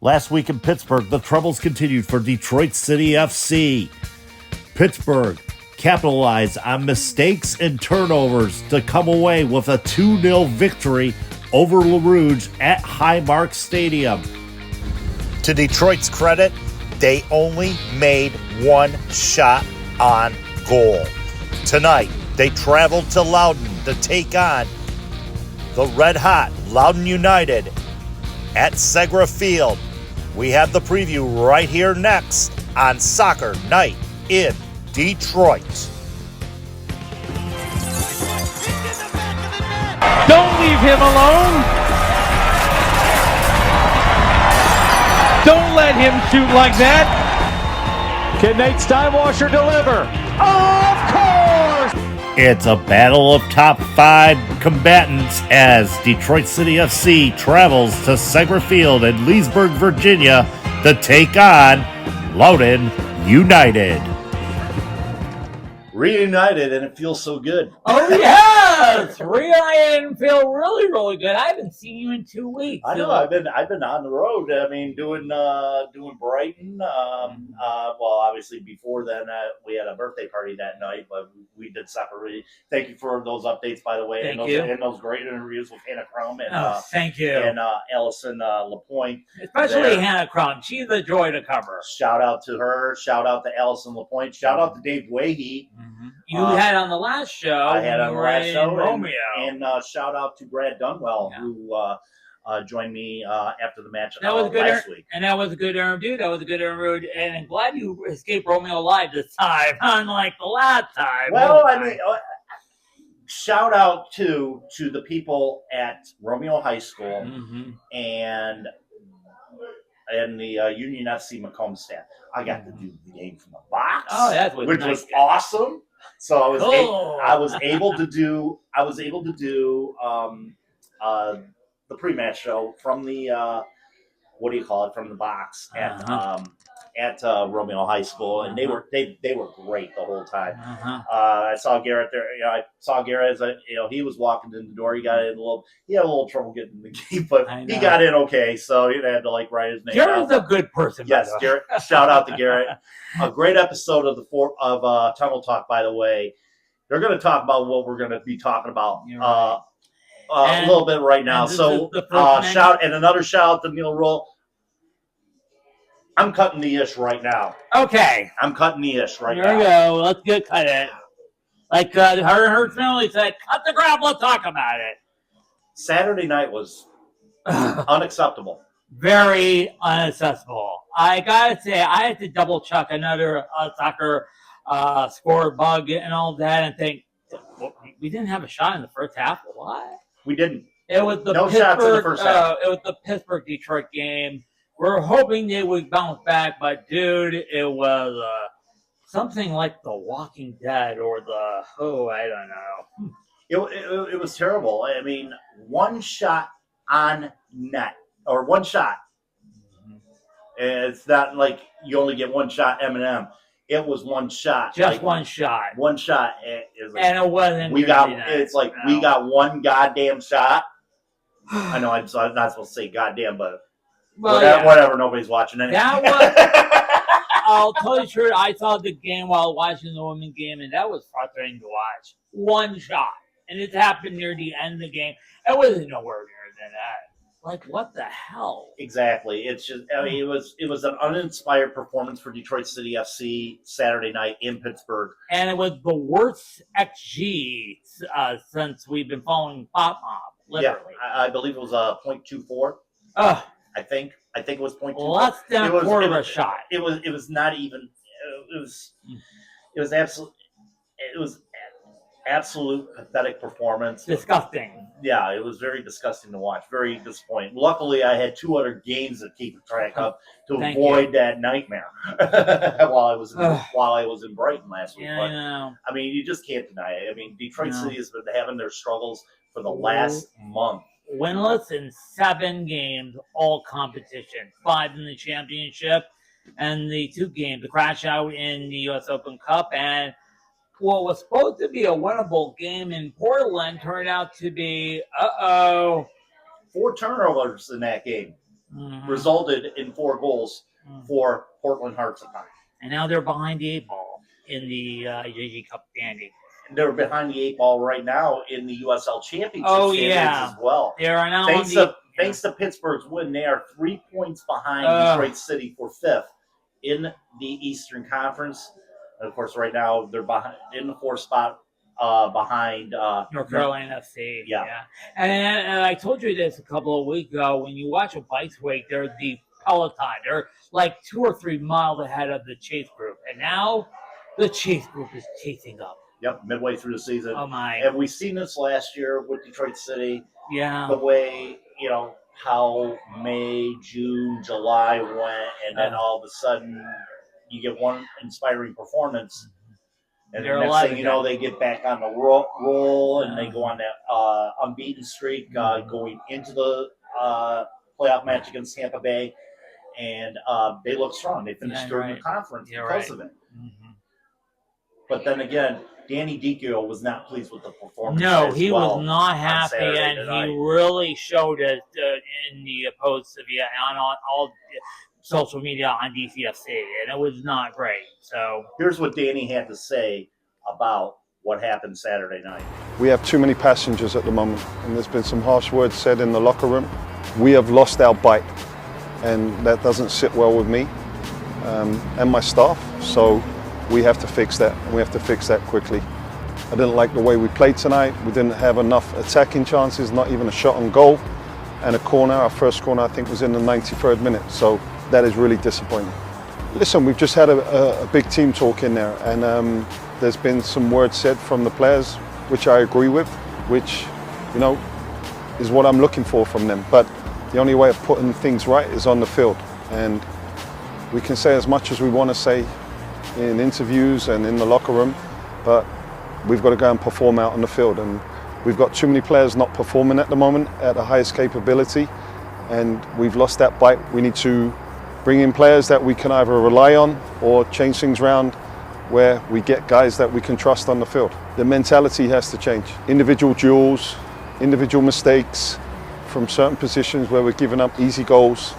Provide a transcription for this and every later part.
Last week in Pittsburgh, the troubles continued for Detroit City FC. Pittsburgh capitalized on mistakes and turnovers to come away with a 2-0 victory over Loudoun at Highmark Stadium. To Detroit's credit, they only made one shot on goal. Tonight, they traveled to Loudoun to take on the red-hot Loudoun United at Segra Field. We have the preview right here next on Soccer Night in Detroit. Don't leave him alone. Don't let him shoot like that. Can Nate Steinwasser deliver? Of course! It's a battle of top 5 combatants as Detroit City FC travels to Segra Field in Leesburg, Virginia to take on Loudoun United. Reunited, and it feels so good. Oh, yes! Reunited and feel really, really good. I haven't seen you in 2 weeks. I know. I've been on the road. I mean, doing Brighton. Well, obviously before then we had a birthday party that night, but we did separately. Thank you for those updates, by the way, Thank you. And those great interviews with Hannah Crum and thank you, and Allison Lapointe. Especially there. Hannah Crum. She's a joy to cover. Shout out to her. Shout out to Allison Lapointe. Shout out to Dave Wahey. Mm-hmm. You had on the last show. I had on the last show. Romeo. And shout out to Brad Dunwell, who joined me after the match that was good last week. And that was a good interview. And I'm glad you escaped Romeo live this time, unlike the last time. Well, I mean, shout out to the people at Romeo High School and the Union FC Macomb staff. I got to do the game from the box, which was awesome. So I was able to do the pre-match show from the from the box at Romeo High School, and they were great the whole time. I saw Garrett there. I saw Garrett as he was walking in the door. He had a little trouble getting in the game, but he got in okay. So he didn't have to write his name. Garrett's a good person. Yes, Garrett. Shout out to Garrett. A great episode of Tunnel Talk, by the way. They're going to talk about what we're going to be talking about a little bit right now. So another shout out to Neil Roll. I'm cutting the ish right now. Okay. I'm cutting the ish right now. There we go. Let's get cut it. Like her family said, cut the crap, let's talk about it. Saturday night was unacceptable. Very unacceptable. I gotta say, I had to double check another soccer score bug and all that and think, we didn't have a shot in the first half. What? We didn't. It was the no shots in the first half. It was the Pittsburgh-Detroit game. We're hoping they would bounce back, but dude, it was something like The Walking Dead or I don't know. It was terrible. I mean, one shot on net or one shot. It's not like you only get one shot M&M. It was one shot. Just one shot. One shot. And it wasn't. We got one goddamn shot. I know I'm not supposed to say goddamn, but whatever. Nobody's watching anyway. That was. I'll tell you the truth. I saw the game while watching the women's game, and that was frustrating to watch. One shot, and it happened near the end of the game. It wasn't nowhere near than that. Like, what the hell? Exactly. It's just, I mean, it was an uninspired performance for Detroit City FC Saturday night in Pittsburgh. And it was the worst XG since we've been following Pop Mob, literally. Yeah, I believe it was 0.24. I think it was 0.24. Less than a quarter of a shot. It was not even, it was absolute pathetic performance. Disgusting. Yeah, it was very disgusting to watch. Very disappointing. Luckily, I had 2 other games to keep track of to avoid that nightmare while I was in Brighton last week. Yeah, but, I know. I mean, you just can't deny it. I mean, Detroit City has been having their struggles for the last month. Winless in 7 games, all competition. 5 in the championship, and the 2 games, the crash out in the U.S. Open Cup, and what was supposed to be a winnable game in Portland turned out to be, 4 turnovers in that game. resulted in 4 goals for Portland Hearts at night. And now they're behind the 8 ball in the JG Cup standing. They're behind the 8 ball right now in the USL Championship standings as well. They are now thanks to Pittsburgh's win, they are 3 points behind Detroit City for 5th in the Eastern Conference. And of course, right now they're behind in the 4th spot behind North Carolina FC. Yeah. And I told you this a couple of weeks ago. When you watch a bikes week, they're the peloton. They're like 2 or 3 miles ahead of the chase group, and now the chase group is chasing up. Yep, midway through the season. Oh my! And we've seen this last year with Detroit City. Yeah. The way, how May, June, July went, and then all of a sudden you get one inspiring performance, and the next thing you know, they get back on the roll and they go on that unbeaten streak going into the playoff match against Tampa Bay, and they look strong. They finished third in the conference because of it. Mm-hmm. But then again, Danny Dicchio was not pleased with the performance. No, he was not happy, and he really showed it in the posts on all social media on DCFC, and it was not great. So here's what Danny had to say about what happened Saturday night. We have too many passengers at the moment, and there's been some harsh words said in the locker room. We have lost our bite, and that doesn't sit well with me and my staff. So we have to fix that, and we have to fix that quickly. I didn't like the way we played tonight. We didn't have enough attacking chances, not even a shot on goal, and a corner. Our first corner, I think, was in the 93rd minute. So that is really disappointing. Listen, we've just had a big team talk in there, and there's been some words said from the players, which I agree with, which, is what I'm looking for from them. But the only way of putting things right is on the field. And we can say as much as we want to say in interviews and in the locker room, but we've got to go and perform out on the field. And we've got too many players not performing at the moment at the highest capability, and we've lost that bite. We need to bring in players that we can either rely on or change things around where we get guys that we can trust on the field. The mentality has to change. Individual duels, individual mistakes from certain positions where we're giving up easy goals,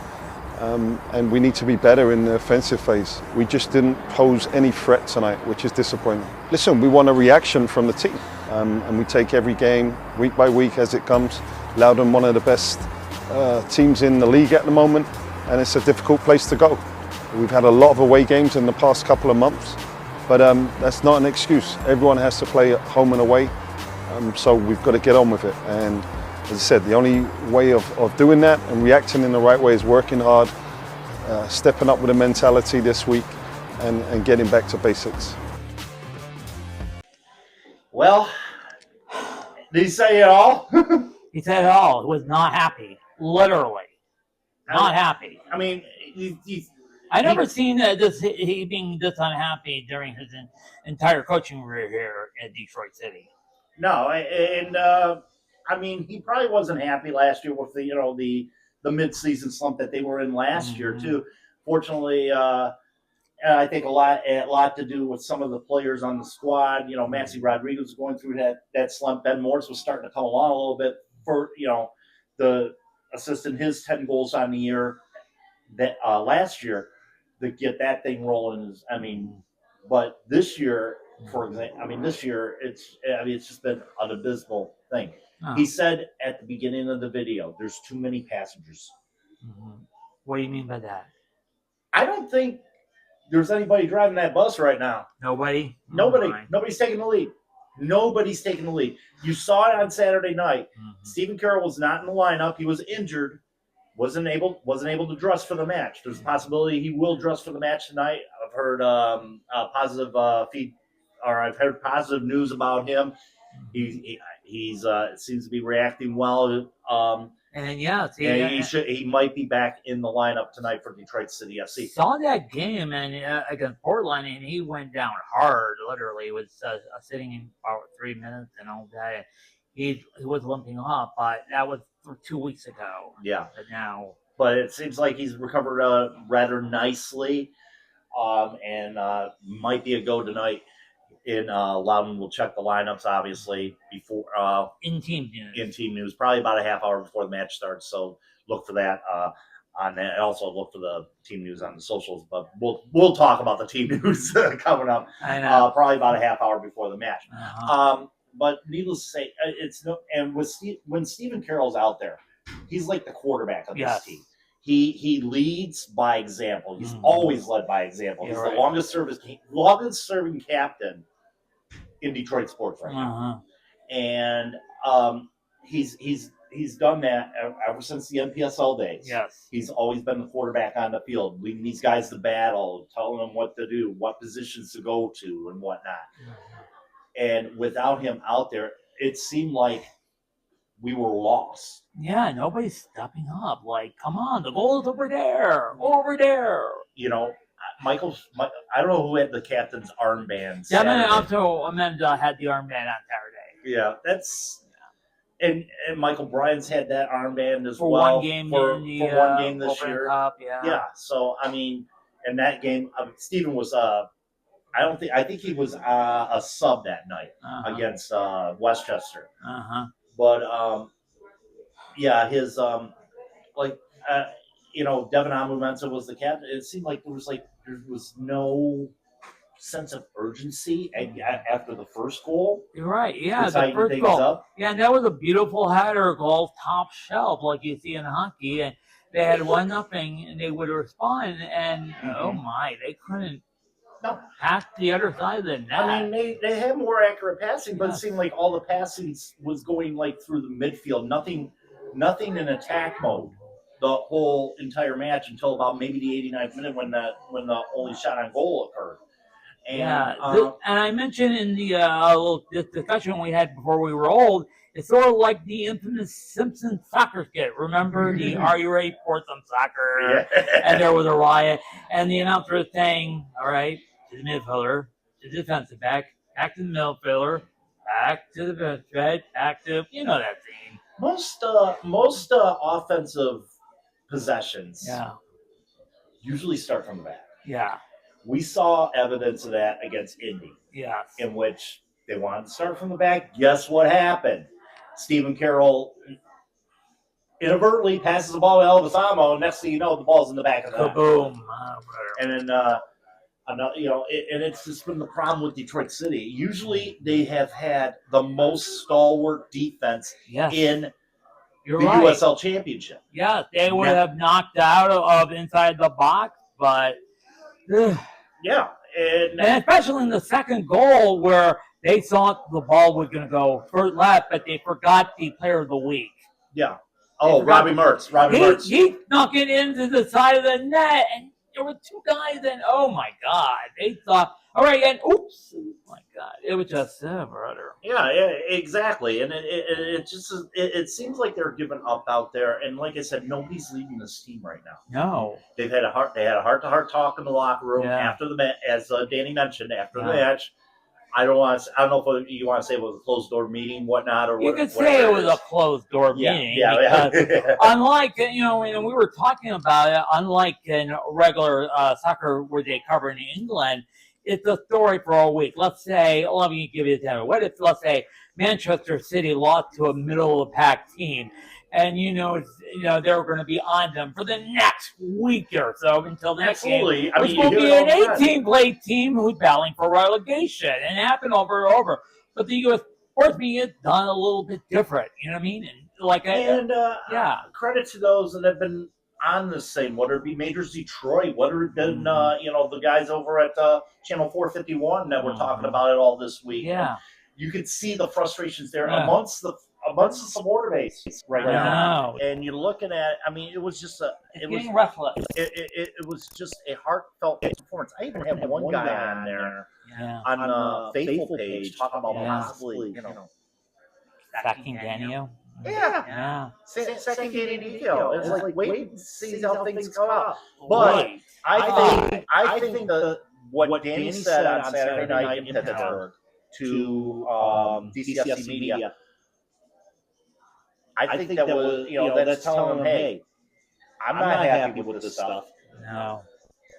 and we need to be better in the offensive phase. We just didn't pose any threat tonight, which is disappointing. Listen, we want a reaction from the team, and we take every game week by week as it comes. Loudoun, one of the best teams in the league at the moment, and it's a difficult place to go. We've had a lot of away games in the past couple of months, but that's not an excuse. Everyone has to play at home and away, so we've got to get on with it. And as I said, the only way of doing that and reacting in the right way is working hard, stepping up with a mentality this week, and getting back to basics. Well, did he say it all? He said it all. He was not happy, literally. Not happy. I mean, I never seen he being this unhappy during his entire coaching career here at Detroit City. No, and I mean, he probably wasn't happy last year with the mid-season slump that they were in last year too. Fortunately, I think a lot to do with some of the players on the squad. Maxi Rodriguez was going through that slump. Ben Morris was starting to come along a little bit for the assistant his 10 goals on the year that last year to get that thing rolling. But this year, for example, it's just been an abysmal thing. Oh. He said at the beginning of the video, "There's too many passengers." Mm-hmm. What do you mean by that? I don't think there's anybody driving that bus right now. Nobody? Nobody's taking the lead. Nobody's taking the lead. You saw it on Saturday night. Mm-hmm. Stephen Carroll was not in the lineup. He was injured. Wasn't able to dress for the match. There's a possibility he will dress for the match tonight. I've heard positive I've heard positive news about him. He's seems to be reacting well. He might be back in the lineup tonight for Detroit City FC. Saw that game against Portland, and he went down hard. Literally, was sitting in about 3 minutes and all that. He was limping up, but that was 2 weeks ago. Yeah. But it seems like he's recovered rather nicely, and might be a go tonight. In Loudoun, we'll check the lineups obviously before in team news, probably about a half hour before the match starts. So look for that on that. I also look for the team news on the socials, but we'll talk about the team news coming up. I know. Probably about a half hour before the match. Uh-huh. But needless to say, and when Stephen Carroll's out there, he's like the quarterback of this team. He leads by example. He's always led by example. He's the longest serving captain in Detroit sports right now, and he's done that ever since the NPSL days. Yes, he's always been the quarterback on the field, leading these guys to battle, telling them what to do, what positions to go to, and whatnot. And without him out there, it seemed like we were lost. Yeah, nobody's stepping up. Like, come on, the goal is over there, over there. You know, I don't know who had the captain's armband. Yeah, Amanda had the armband on Saturday. Yeah, that's and Michael Bryan's had that armband as for well one game for one game this Open year. Cup, Yeah. So I mean, in that game, Steven was I think he was a sub that night against Westchester. But yeah, his Devin Amumensa was the captain. It seemed like there was no sense of urgency after the first goal. You're right. Yeah, the first goal. Up. Yeah, and that was a beautiful header goal, top shelf, like you see in hockey. And they had 1-0, and they would respond. And oh my, they couldn't pass the other side of the net. I mean, they had more accurate passing, but it seemed like all the passing was going like through the midfield. Nothing in attack mode the whole entire match until about maybe the 89th minute when the only shot on goal occurred. And, and I mentioned in the little discussion we had before we rolled, it's sort of like the infamous Simpsons soccer skit. Remember the "Are you ready for some soccer?" Yeah. And there was a riot, and the announcer was saying, "All right, to the midfielder, to the defensive back to the midfielder, back to the bench, back to that scene." Most offensive possessions, usually start from the back. Yeah. We saw evidence of that against Indy. Yes. In which they wanted to start from the back. Guess what happened? Stephen Carroll inadvertently passes the ball to Elvis Amo, and next thing you know, the ball's in the back of the net. Boom. And then, and it's just been the problem with Detroit City. Usually they have had the most stalwart defense in the USL Championship. Yeah, they would have knocked out of inside the box, but... Yeah, and especially in the second goal where they thought the ball was going to go for left, but they forgot the player of the week. Yeah. Oh, Robbie Mertz. Mertz. He snuck it into the side of the net, and there were two guys, and oh my God, they thought, all right, and oops, oh my God, it was just brother. Yeah, exactly, and it seems like they're giving up out there, and like I said, nobody's leading this team right now. No, they had a heart-to-heart talk in the locker room after the match, as Danny mentioned after the match. I don't know if you want to say it was a closed door meeting, whatnot, or you could say it was a closed door meeting. Yeah. Unlike and we were talking about it, unlike in regular soccer where they cover in England, it's a story for a week. Let me give you an example. What if, let's say, Manchester City lost to a middle of the pack team, and they're going to be on them for the next week or so until the next game. Which will be an 18-play team who's battling for relegation, and it happened over and over. But the U.S. sports media has done a little bit different. You know what I mean? Credit to those that have been on this thing, whether it be Majors Detroit, whether it been the guys over at Channel 451 that were talking about it all this week. Yeah, and you could see the frustrations there amongst the supporter base right now. And you're looking at, it was just restless. It was just a heartfelt performance. I even have one guy on there on the Faithful page talking about possibly, sacking Daniel. Yeah. Second game deal. It's like wait and see how things come out. But I think what Danny said on Saturday night in Pittsburgh to DCFC Media, I think that was that's telling them, hey, I'm not happy with this stuff. No.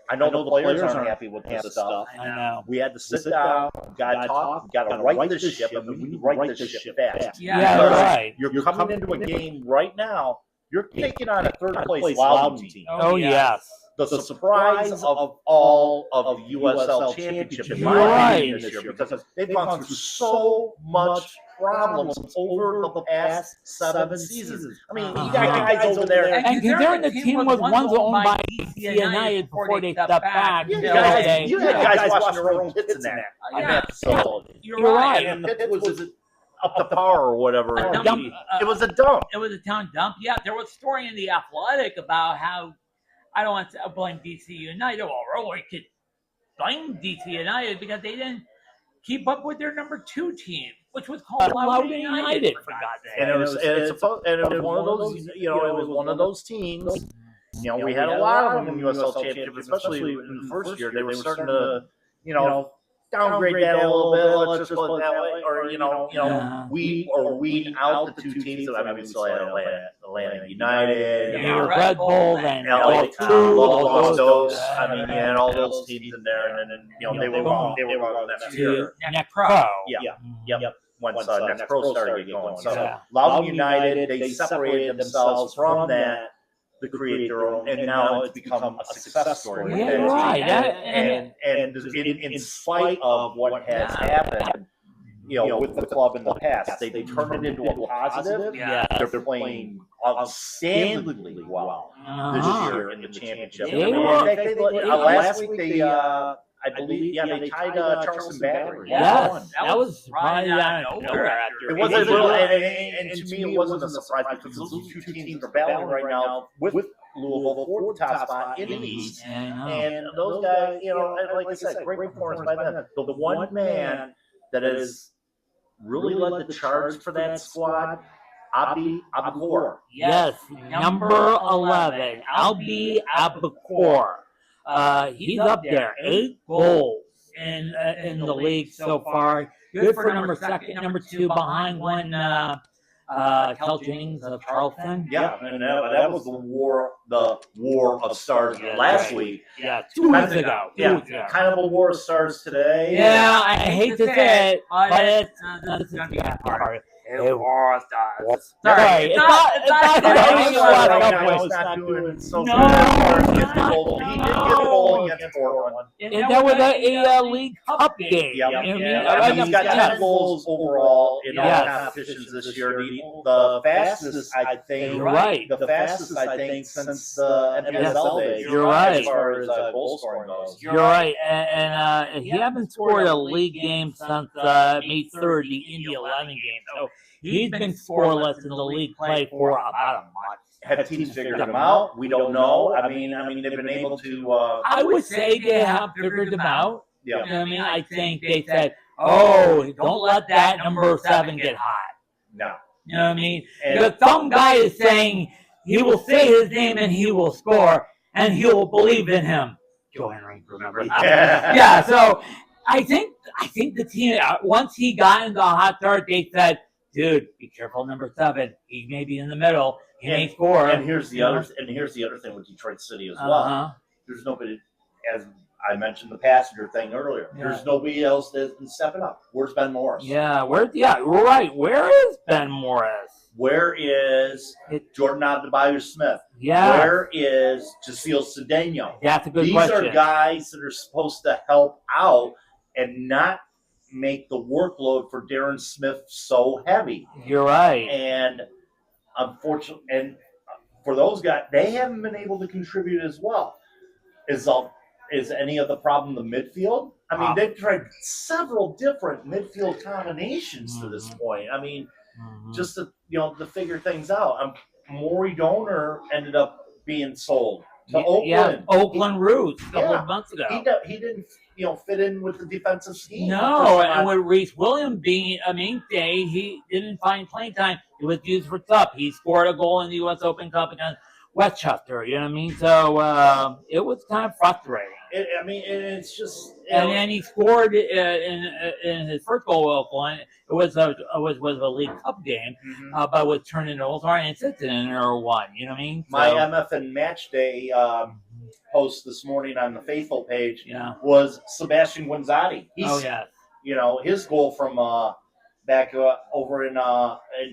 I know the players aren't happy with this stuff. I know. We had to sit down, got to talk, got to right this ship, and we need to right this ship fast. Yeah, right. You're coming into a game right now You're taking on a third place Loudoun team. Oh, yes. The surprise of all of the USL Championship, in my opinion, this year, because they've gone through so much problems over the past 7 seasons. I mean, you got guys over there. And considering the team was once owned by DC United before they stepped back. You had guys washing their own pits in that. Yeah. Facility. You're right. And the pit was up to par or whatever. A dump. It was a dump. It was a town dump. Yeah, there was a story in The Athletic about how, I don't want to blame DC United, or we could blame DC United because they didn't keep up with their number 2 team, which was called Loudoun United, for God's sake. And it was one of those, it was one of those teams. We had a lot of them in the USL Championship, especially in the first year. They were starting to, downgrade that a little bit. Let's just put it that way, or weed out the 2 teams. I mean, we still had Atlanta United, Red Bull, and Los Dos. I mean, you had all those teams in there, and then they were on next year. Next Pro. Yep. Once Next Pro started getting going. So Loudoun United, they separated themselves from that to create their own, and now it's become a success story. Yeah, right. And in spite of what has happened, with the club in the past, they turned it into a positive. Yeah. They're playing outstandingly well this year in the championship. Last week they, I believe, they tied Charleston Battery. Yeah, that was right out of nowhere. It wasn't real, and to me, it wasn't a surprise because those 2 teams are battling right now with Louisville for the top spot in the East. And those guys, like I said, great performance by them. The one man that has really led the charge for that squad, Abi Abakor. Yes, number 11, Albi Abakor. He's up there, 8 goals in the league so far. Good for number 2 behind one Kel Jennings of Charleston. Yeah, and that was the war of stars last week. Yeah, 2 weeks ago. Kind of a war of stars today. Yeah, I hate to say it, but it's this is gonna be a part. It was us. Sorry, it's not doing so good. He did get a goal against Portland. And that was a League Cup game. He's got 10 goals overall in all competitions this year. The fastest, I think. Right. The fastest, I think, since the NPSL days. You're right. As far as goal scoring goes. You're right. And he hasn't scored a league game since May 3rd, the Indy 11 game. So he's been scoreless in the league play for about a month. Have teams figured him out? We don't know. I mean, they've been able to. I would say they have figured him out. Yeah. You know what I mean? I think they said, don't let that number 7 get hot. No. You know what I mean? Because some guy is saying he will say his name and he will score, and he will believe in him. Joe Henry, remember? Yeah. So I think the team, once he got into the hot start, they said, dude, be careful, number 7. He may be in the middle. He may score. And here's the other thing with Detroit City as well. There's nobody, as I mentioned the passenger thing earlier. Yeah. There's nobody else that's been stepping up. Where's Ben Morris? Yeah, we're right. Where is Ben Morris? Where is Jordan Adebayo Smith? Yeah. Where is Jaceel Cedeno? That's a good question. These are guys that are supposed to help out and not make the workload for Darren Smith so heavy. You're right. And unfortunately, and for those guys, they haven't been able to contribute as well. Is any of the problem the midfield? I mean, they've tried several different midfield combinations to this point. I mean, just to figure things out. Maury Donor ended up being sold to Oakland. Yeah, Oakland Roots a couple of months ago. He didn't fit in with the defensive scheme. No, and with Reese Williams being a mainstay, he didn't find playing time. He was used for sub. He scored a goal in the U.S. Open Cup against Westchester. You know what I mean? So it was kind of frustrating. It's just. And then he scored in his first goal with Oakland. It was a League Cup game, but was turned into All-Star and assisted in or one. You know what I mean? My MFN Match Day post this morning on the Faithful page was Sebastian Guanzati. His goal from back over in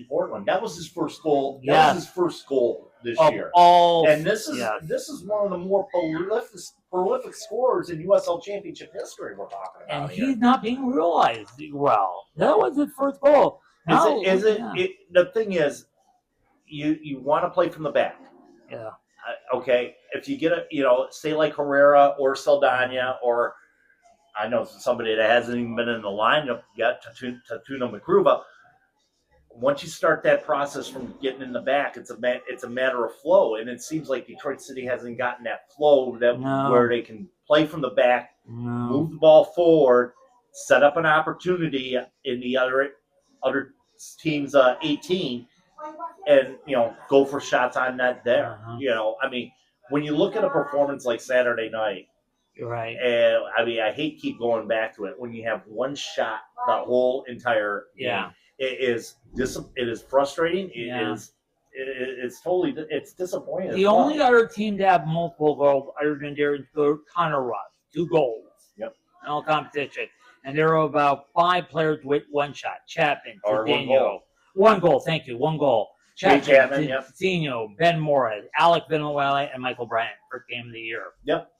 Portland. That was his first goal. That was his first goal this Of year. all, And this is one of the more prolific scorers in USL Championship history we're talking about. and here. he's not being realized well. That was his first goal. Now, The thing is, you want to play from the back. Yeah. Okay, if you get say like Herrera or Saldana, or I know somebody that hasn't even been in the lineup yet, Tatuna Makruva. Once you start that process from getting in the back, it's a matter of flow, and it seems like Detroit City hasn't gotten that flow where they can play from the back, move the ball forward, set up an opportunity in the other team's 18, and go for shots on net there. I mean, when you look at a performance like Saturday night, you're right. And I mean, I hate keep going back to it. When you have one shot the whole entire game, it is frustrating. It's disappointing. The only other team to have multiple goals other than Darren Stewart, Connor Russ, 2 goals. Yep. In all competition. And there are about 5 players with 1 shot. Chapman, Cedeno. 1 goal, thank you. 1 goal. Chapman, Cedeno, Ben Morris, Alec Villanueva, and Michael Bryant, first game of the year. Yep.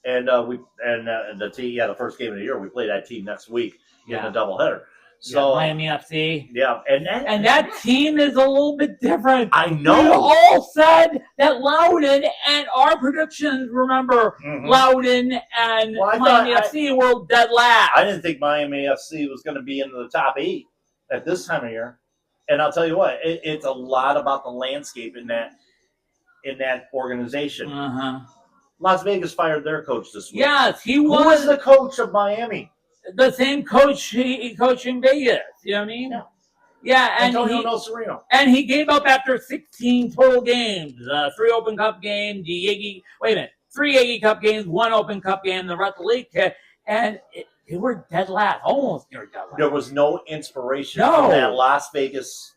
And the first game of the year, we play that team next week in a doubleheader. So Miami FC. Yeah, and that team is a little bit different. I know. We all said that Loudoun and our predictions, remember, Loudoun and Miami FC were dead last. I didn't think Miami FC was going to be into the top 8 at this time of year. And I'll tell you what, it's a lot about the landscape in that organization. Las Vegas fired their coach this week. Yes, he was. Who was the coach of Miami? The same coach he coached in Vegas. You know what I mean? Yeah, and Antonio Nocerino. And he gave up after 16 total games. 3 Open Cup games, 3 Yankee Cup games, 1 Open Cup game, the rest of the league. And they were dead last, almost near dead last. There was no inspiration from that Las Vegas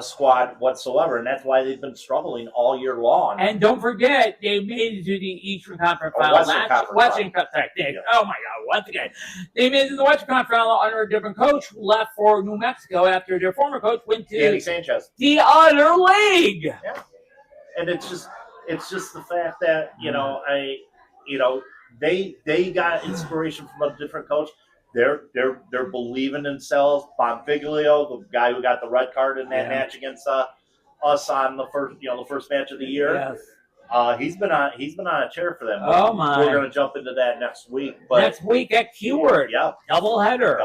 squad whatsoever, and that's why they've been struggling all year long. And don't forget, they made it to the Eastern Conference Final. Western Conference. Oh my God! Once again, they made it to the Western Conference Final under a different coach, who left for New Mexico after their former coach went to Danny Sanchez, the other league. Yeah, and it's just the fact that they got inspiration from a different coach. They're believing themselves. Bonfiglio, the guy who got the red card in that match against us on the first match of the year. Yes. He's been on a chair for them. Oh my! We're going to jump into that next week. But next week at Keyword. Yeah. Doubleheader.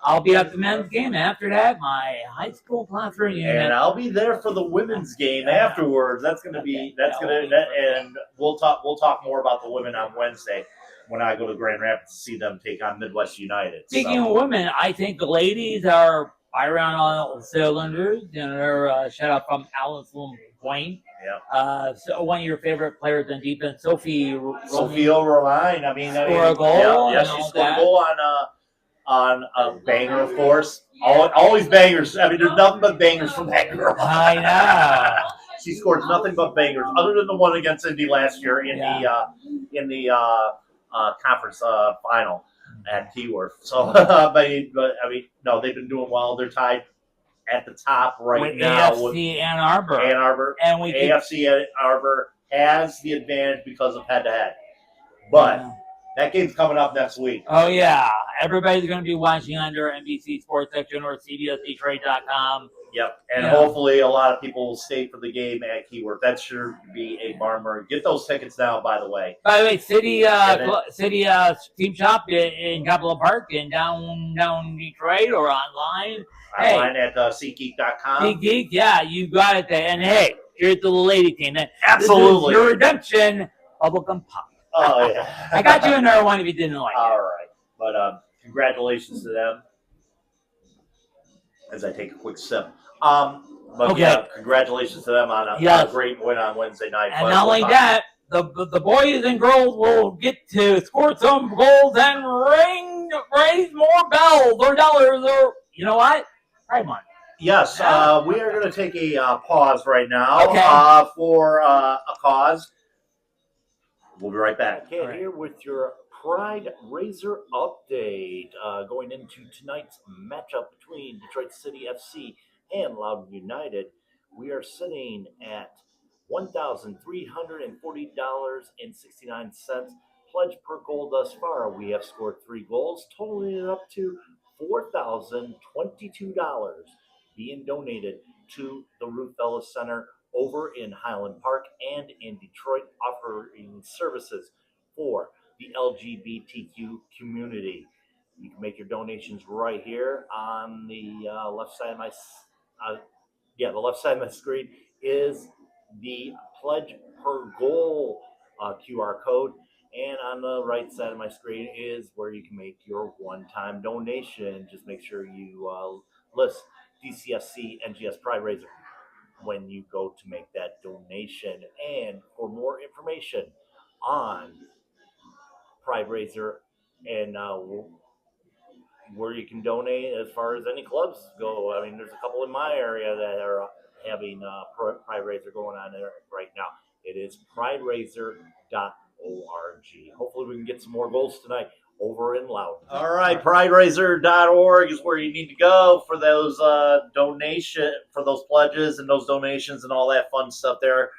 I'll be at the men's game. After that, my high school class reunion. And I'll be there for the women's game afterwards. And we'll talk more about the women on Wednesday, when I go to Grand Rapids to see them take on Midwest United. Speaking of women, I think the ladies are firing on all cylinders. They're shout out from Allison Wayne. Yeah. So one of your favorite players in defense, Sophia Roline. I mean, score a goal. Yeah, she scored a goal on a banger, of course. Always bangers. I mean, there's nothing but bangers from that girl. I know. She scored nothing but bangers, other than the one against Indy last year in the conference final at Keyworth. So, but I mean, no, they've been doing well. They're tied at the top right now with AFC Ann Arbor. And AFC Ann Arbor has the advantage because of head-to-head. But that game's coming up next week. Oh, yeah. Everybody's going to be watching under NBC Sports Section or CBSDetroit.com. Yep, and hopefully a lot of people will stay for the game at Keyworth. That should be a barn. Get those tickets now, by the way. By the way, City Team Shop in Capitol Park in down Detroit or online. Online at SeatGeek.com. SeatGeek, yeah, you got it there. And hey, here's to the lady team. Absolutely. Your redemption, bubblegum pop. Oh, yeah. I got you another one if you didn't like it. All right. But congratulations to them. As I take a quick sip. Congratulations to them on a great win on Wednesday night. And not only that, the boys and girls will get to score some goals and raise more bells or dollars or, you know what? Pride Month. Yes, we are going to take a pause right now for a cause. We'll be right back. Okay, here with your Prideraiser update going into tonight's matchup between Detroit City FC and Loudoun United. we are sitting at $1,340.69 pledge per goal thus far. We have scored 3 goals, totaling it up to $4,022 being donated to the Ruth Ellis Center over in Highland Park and in Detroit, offering services for the LGBTQ community. You can make your donations right here on the left side of my the left side of my screen is the pledge per goal QR code. And on the right side of my screen is where you can make your one-time donation. Just make sure you list DCFC NGS Prideraiser when you go to make that donation. And for more information on Prideraiser and where you can donate as far as any clubs go. I mean, there's a couple in my area that are having Prideraiser going on there right now. It is prideraiser.org. Hopefully we can get some more goals tonight over in Loudoun. All right, prideraiser.org is where you need to go for those for those pledges and those donations and all that fun stuff there.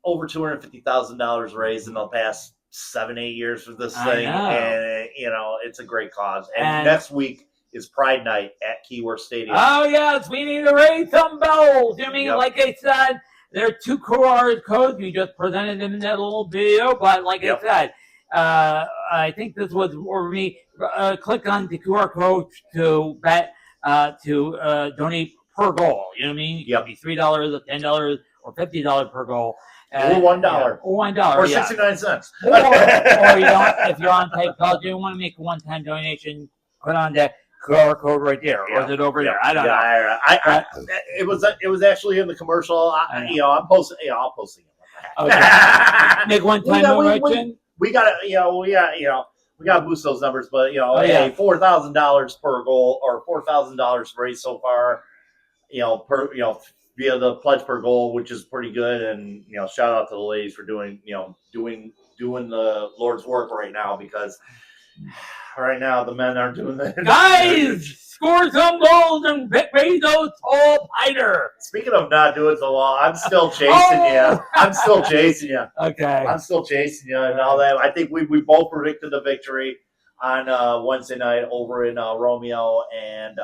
Over $250,000 raised in the past 7-8 years for this thing, and it's a great cause. And next week is Pride Night at Keyworth Stadium. Oh yes, we need to raise some bells. I mean, like I said, there are 2 QR codes. We just presented them in that little video, but like I said, I think this was for me. Click on the QR code to donate per goal. You know what I mean? It could be $3, $10, or $50 per goal. Or $1. Or $1. Or 69 cents. Or if you're on PayPal, do you want to make a one-time donation, put on that QR code right there. Or is it over there? I don't know. It was actually in the commercial. I'm posting. I'll post it. Okay. Make one-time donation. We got to, we got to boost those numbers, but hey, $4,000 per goal or $4,000 raised so far. Via the pledge per goal, which is pretty good, and shout out to the ladies for doing the Lord's work right now, because right now the men aren't doing that. Guys, score some goals and raise those tall Pider. Speaking of not doing so well, I'm still chasing you. I'm still chasing you. Okay. I'm still chasing you and all that. I think we both predicted the victory on Wednesday night over in Romeo, and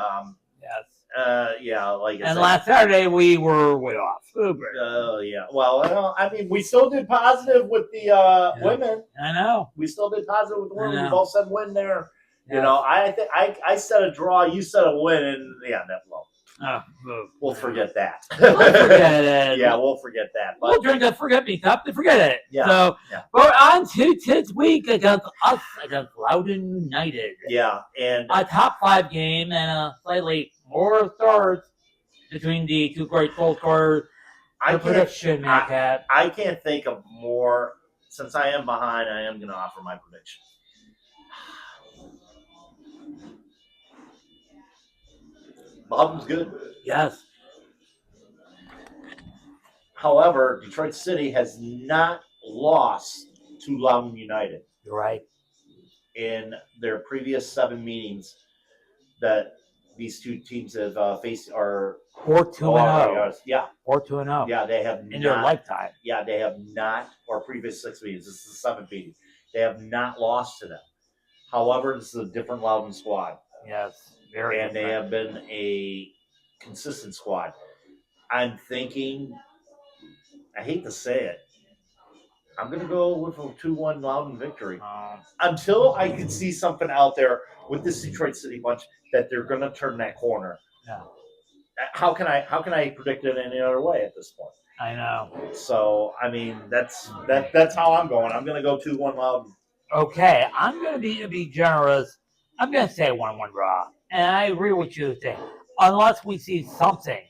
yes. Like I said, last Saturday we were way off. Yeah. Well, I mean, we still did positive with the women. I know. We still did positive with the women. We both said win there. Yeah. I said a draw. You said a win, and that blow. We'll forget that. We'll forget it. Yeah, we'll forget that. But we'll drink the forget-me cup to forget it. Yeah. So we're on to this week against Loudoun United. Yeah, and a top 5 game and a slightly more starts between the 2 great goal scorers. I can't think of more. Since I am behind, I am going to offer my prediction. Loudoun's good. Yes. However, Detroit City has not lost to Loudoun United. You're right. In their previous 7 meetings that these 2 teams have faced are 4-2-0. Yeah. 4-2-0. Yeah, they have in their lifetime. Yeah, they have not, or previous 6 meetings. This is the 7th meeting. They have not lost to them. However, this is a different Loudoun squad. Yes, very. And they have been a consistent squad. I'm thinking, I hate to say it, I'm going to go with a 2-1 Loudoun victory. Until I can see something out there with this Detroit City bunch that they're going to turn that corner. Yeah. How can I predict it any other way at this point? I know. So, I mean, that's how I'm going. I'm going to go 2-1 Loudoun. Okay, I'm going to be generous. I'm going to say 1-1 draw. And I agree with you saying, unless we see something,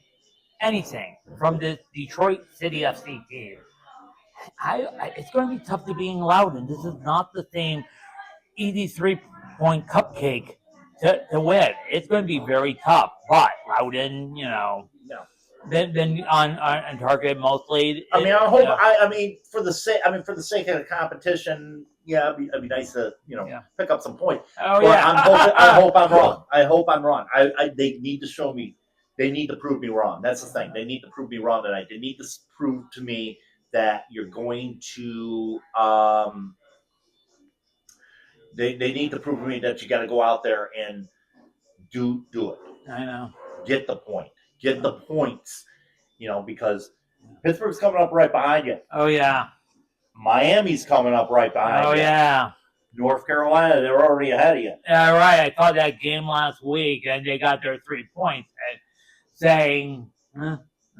anything from the Detroit City FC team, it's going to be tough to be in Loudoun. This is not the same easy 3-point cupcake to win. It's going to be very tough. But Loudoun, been on target mostly. I mean, I hope. I mean, for the sake of the competition, it'd be nice to pick up some points. Oh but yeah. I hope I'm wrong. They need to show me They need to prove me wrong. That's the thing. They need to prove me wrong tonight. They need to prove to me that you're going to. They need to prove to me that you got to go out there and do it. I know. Get the point. Get the points. Because Pittsburgh's coming up right behind you. Oh yeah. Miami's coming up right behind you. Oh yeah. North Carolina, they're already ahead of you. Yeah, right. I thought that game last week, and they got their 3 points, and saying,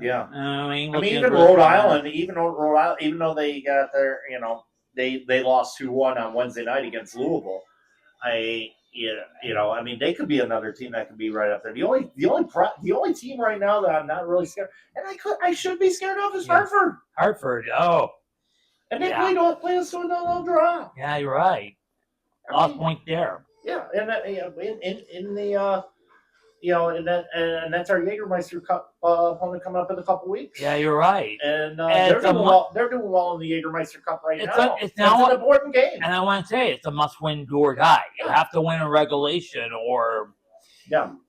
Yeah. I mean, even Rhode Island, even though they got their, they lost 2-1 on Wednesday night against Louisville. They could be another team that could be right up there. The only team right now that I'm not really scared, and I should be scared of is Hartford. Hartford, oh, and they played us to a no draw. Yeah, you're right. Lost point there. Yeah, and that's our Jägermeister Cup opponent coming up in a couple weeks. Yeah, you're right. And they're doing well in the Jägermeister Cup right now. It's an important game. And I want to say it's a must-win do or die. You have to win in regulation, or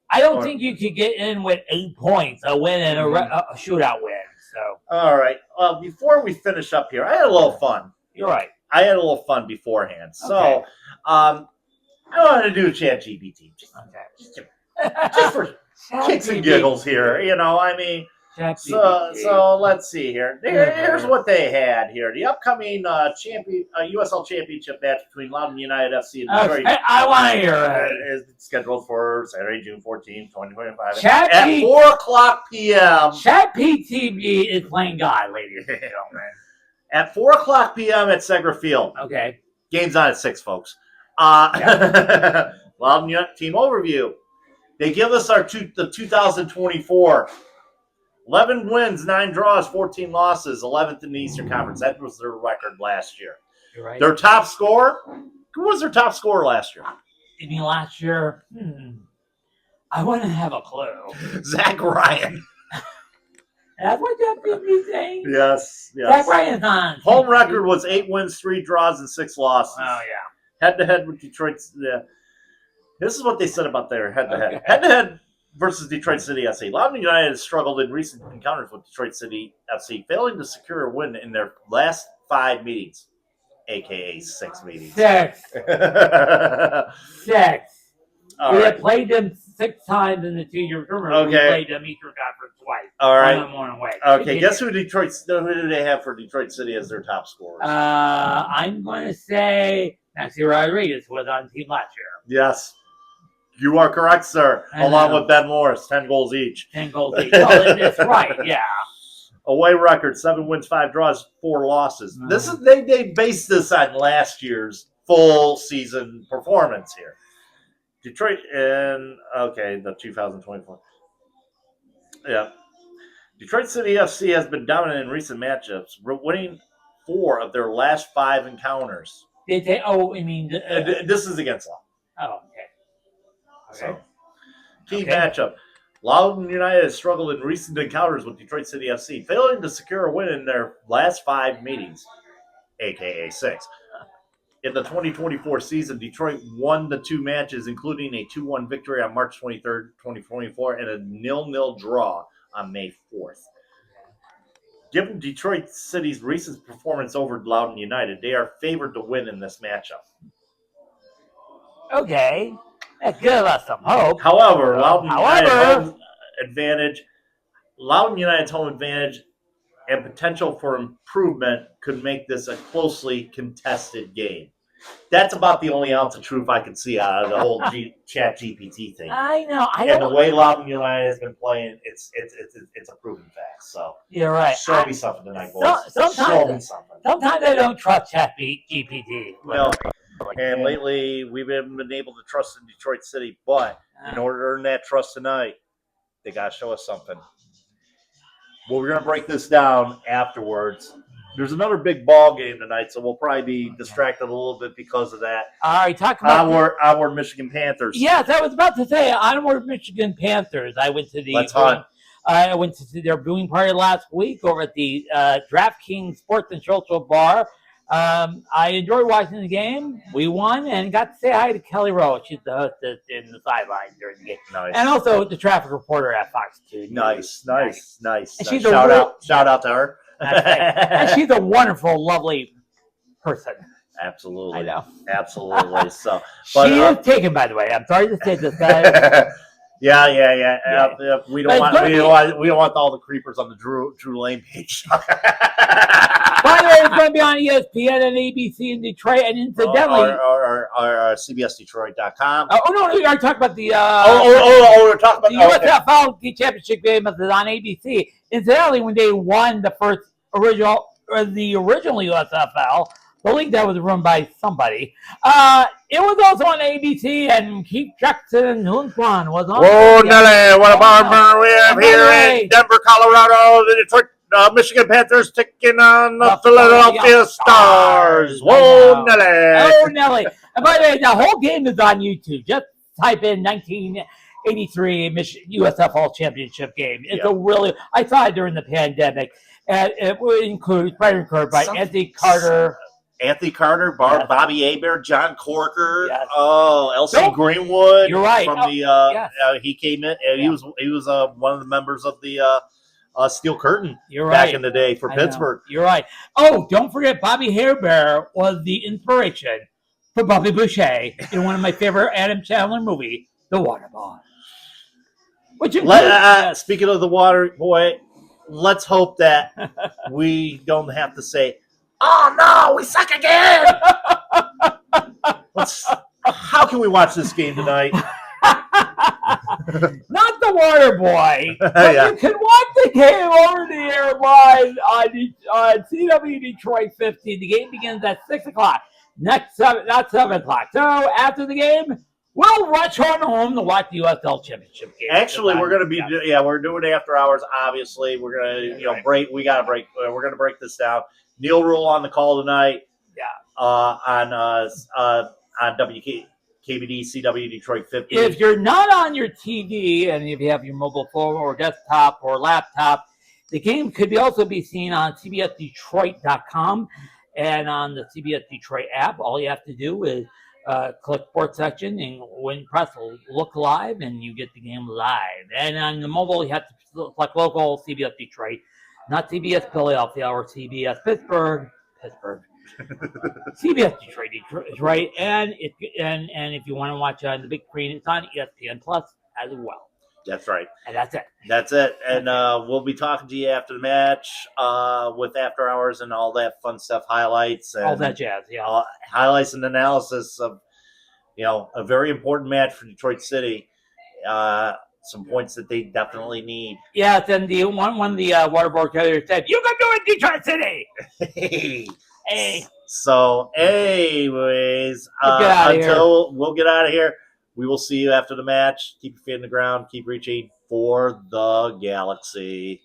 I don't think you could get in with 8 points, a win and a shootout win. So all right. Before we finish up here, I had a little fun. You're right. I had a little fun beforehand. So, I wanted to do ChatGPT. Just for kicks and giggles here, So let's see here. Here's what they had here. The upcoming USL Championship match between Loudoun United FC and Detroit. I want to hear it. Is scheduled for Saturday, June 14th, 2025. At 4 o'clock p.m. ChatGPT is playing God, ladies and gentlemen. At 4 o'clock p.m. at Segra Field. Okay. Game's on at 6, folks. Loudoun United team overview. They give us the 2024. 11 wins, 9 draws, 14 losses, 11th in the Eastern Conference. That was their record last year. You're right. Their top scorer? Who was their top scorer last year? You mean last year? I wouldn't have a clue. Zach Ryan. That's what you're saying? Yes. Zach Ryan's on. Home record was 8 wins, 3 draws, and 6 losses. Oh, yeah. Head-to-head with Detroit. This is what they said about their head-to-head. Okay. Head-to-head versus Detroit City FC. Loudoun United has struggled in recent encounters with Detroit City FC, failing to secure a win in their last 5 meetings, a.k.a. 6 meetings. 6. 6. All we right. have played them 6 times in the 2-year tournament. Okay. We played them Eastern Conference twice. All right. One away. Okay, guess who do they have for Detroit City as their top scorers? I'm going to say Maxi Rodriguez was on the team last year. Yes. You are correct, sir. Along with Ben Morris, 10 goals each. 10 goals each. Oh, that's right, yeah. Away record, 7 wins, 5 draws, 4 losses. This is they based this on last year's full season performance here. Detroit the 2024. Yeah. Detroit City FC has been dominant in recent matchups, winning 4 of their last 5 encounters. Did they? Oh, I mean, this is against Loudoun. Oh, okay. So, key matchup. Loudoun United has struggled in recent encounters with Detroit City FC, failing to secure a win in their last 5 meetings, a.k.a. 6. In the 2024 season, Detroit won the 2 matches, including a 2-1 victory on March 23rd, 2024, and a 0-0 draw on May 4th. Given Detroit City's recent performance over Loudoun United, they are favored to win in this matchup. Okay. That gives us some hope. However, Loudoun United's home advantage and potential for improvement could make this a closely contested game. That's about the only ounce of truth I can see out of the whole ChatGPT thing. I know. And the way Loudoun United has been playing, it's a proven fact. So you're right. Show me something tonight, boys. Show me something. Sometimes I don't trust ChatGPT. Well, and lately we've been able to trust in Detroit City, but in order to earn that trust tonight, they got to show us something. Well, we're going to break this down afterwards. There's another big ball game tonight, so we'll probably be distracted a little bit because of that. All right, talk about our Michigan Panthers. Yes, I was about to say onward Michigan Panthers. I went to their viewing party last week over at the DraftKings Sports and Social Bar I enjoyed watching the game. We won and got to say hi to Kelly Rowe. She's the hostess in the sideline during the game. Nice. And also the traffic reporter at Fox 2. Nice. And she's Shout out to her. and she's a wonderful, lovely person. Absolutely. I know. Absolutely. So, She is taken, by the way. I'm sorry to say this, guys. Yeah. We don't want all the creepers on the Drew Lane page. By the way, it's going to be on ESPN and ABC in Detroit, and incidentally, or CBSDetroit.com. no, we are talking about the we're talking about the USFL championship game is on ABC. Incidentally, when they won the original USFL, the league that was run by somebody, it was also on ABC, and Keith Jackson and Lundqvist was on. Whoa, Nelly, what about we have here in Denver, Colorado, the Detroit, Michigan Panthers taking on the Philadelphia Stars. Whoa, Nelly. Oh, Nelly. And by the way, the whole game is on YouTube. Just type in 1983 USFL championship game. It's a really, I saw it during the pandemic, and it would include Prideraiser by Anthony Carter. Bobby Hebert, John Corker, L.C. Greenwood. You're right. From he came in. He was one of the members of the Steel Curtain back in the day for Pittsburgh. You're right. Oh, don't forget, Bobby Hebert was the inspiration for Bobby Boucher in one of my favorite Adam Chandler movies, The Water Boy. Speaking of the Water Boy, let's hope that we don't have to say, "Oh no, we suck again." How can we watch this game tonight? Not the Water Boy, but you can watch the game over the air live on CW Detroit 50. The game begins at 6 o'clock. Not 7 o'clock. So after the game, we'll rush on home to watch the USL Championship game. Actually, we're going to be we're doing after hours. Obviously, we're going to break. We got to break. We're going to break this down. Neil Rule on the call tonight. On KBD CW Detroit 50. If you're not on your TV and if you have your mobile phone or desktop or laptop, the game could also be seen on CBSDetroit.com and on the CBS Detroit app. All you have to do is click sports section, and when you press look live, and you get the game live. And on the mobile, you have to select local CBS Detroit, not CBS Philadelphia or CBS Pittsburgh. CBS Detroit, and if you want to watch on the big screen, it's on ESPN Plus as well. That's right. And that's it. And we'll be talking to you after the match with After Hours and all that fun stuff, highlights. And all that jazz, yeah. Highlights and analysis of, a very important match for Detroit City. Some points that they definitely need. Yes, and the one of the waterboard carriers said, "You can do it, Detroit City." Hey. So, anyways, we'll get out of here. We will see you after the match. Keep your feet on the ground. Keep reaching for the galaxy.